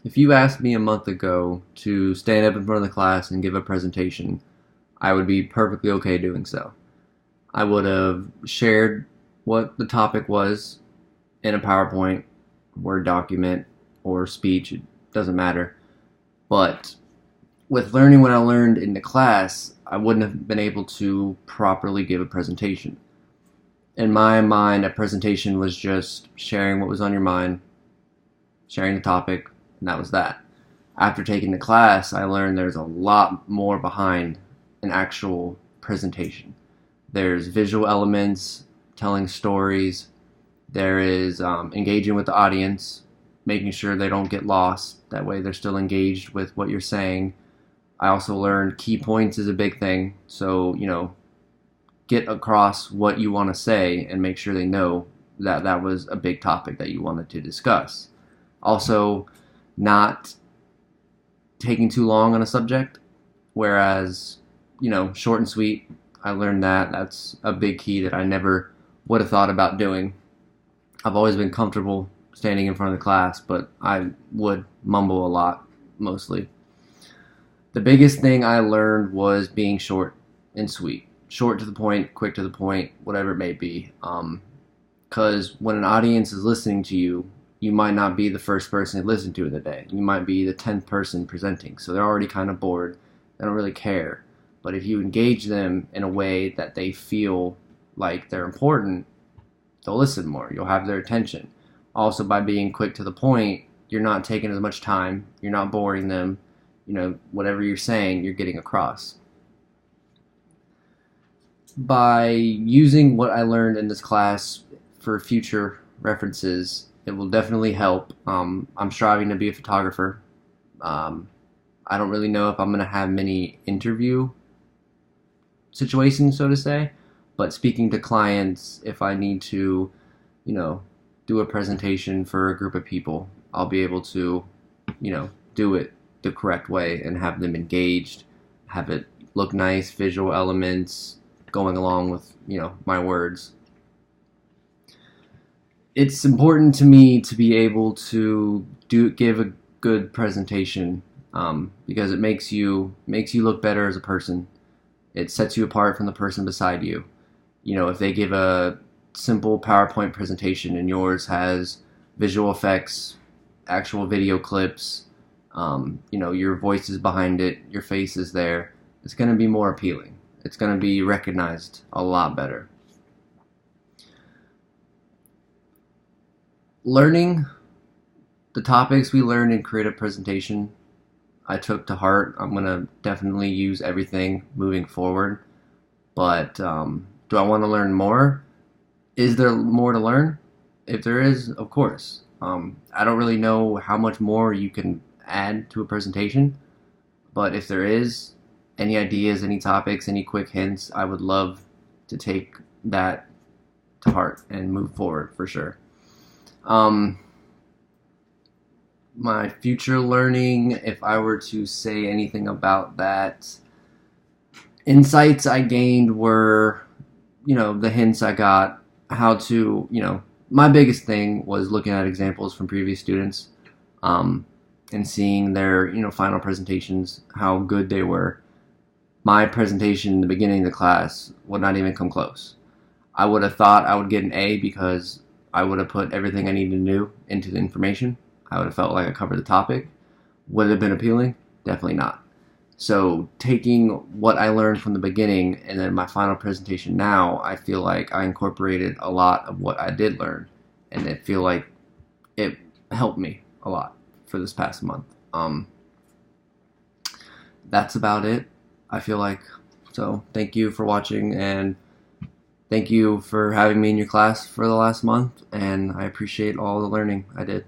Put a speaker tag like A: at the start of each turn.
A: If you asked me a month ago to stand up in front of the class and give a presentation, I would be perfectly okay doing so. I would have shared what the topic was in a PowerPoint, Word document, or speech, it doesn't matter. But with learning what I learned in the class, I wouldn't have been able to properly give a presentation. In my mind, a presentation was just sharing what was on your mind, sharing the topic, and that was that. After taking the class, I learned there's a lot more behind an actual presentation. There's visual elements, telling stories, there is engaging with the audience, making sure they don't get lost. That way they're still engaged with what you're saying. I also learned key points is a big thing. So, get across what you want to say and make sure they know that that was a big topic that you wanted to discuss. Also, not taking too long on a subject, whereas, short and sweet. I learned that. That's a big key that I never would have thought about doing. I've always been comfortable standing in front of the class, but I would mumble a lot, mostly. The biggest thing I learned was being short and sweet. Short to the point, quick to the point, whatever it may be. Because when an audience is listening to you, you might not be the first person to listen to in the day. You might be the 10th person presenting, so they're already kind of bored. They don't really care. But if you engage them in a way that they feel like they're important, they'll listen more. You'll have their attention. Also, by being quick to the point, you're not taking as much time. You're not boring them. Whatever you're saying, you're getting across. By using what I learned in this class for future references, it will definitely help. I'm striving to be a photographer. I don't really know if I'm going to have many interview situations, so to say, but speaking to clients, if I need to, do a presentation for a group of people, I'll be able to, do it the correct way and have them engaged, have it look nice, visual elements going along with, my words. It's important to me to be able to give a good presentation because it makes you look better as a person. It sets you apart from the person beside you. If they give a simple PowerPoint presentation and yours has visual effects, actual video clips, your voice is behind it, your face is there, it's going to be more appealing. It's going to be recognized a lot better. Learning the topics we learned in creative presentation, I took to heart. I'm going to definitely use everything moving forward. But do I want to learn more? Is there more to learn? If there is, of course. I don't really know how much more you can add to a presentation. But if there is any ideas, any topics, any quick hints, I would love to take that to heart and move forward for sure. My future learning, if I were to say anything about that, insights I gained were, the hints I got, how to, my biggest thing was looking at examples from previous students, and seeing their, final presentations, how good they were. My presentation in the beginning of the class would not even come close. I would have thought I would get an A because I would have put everything I needed to know into the information. I would have felt like I covered the topic. Would it have been appealing? Definitely not. So taking what I learned from the beginning and then my final presentation now, I feel like I incorporated a lot of what I did learn, and I feel like it helped me a lot for this past month. That's about it, I feel like. So thank you for watching, and thank you for having me in your class for the last month, and I appreciate all the learning I did.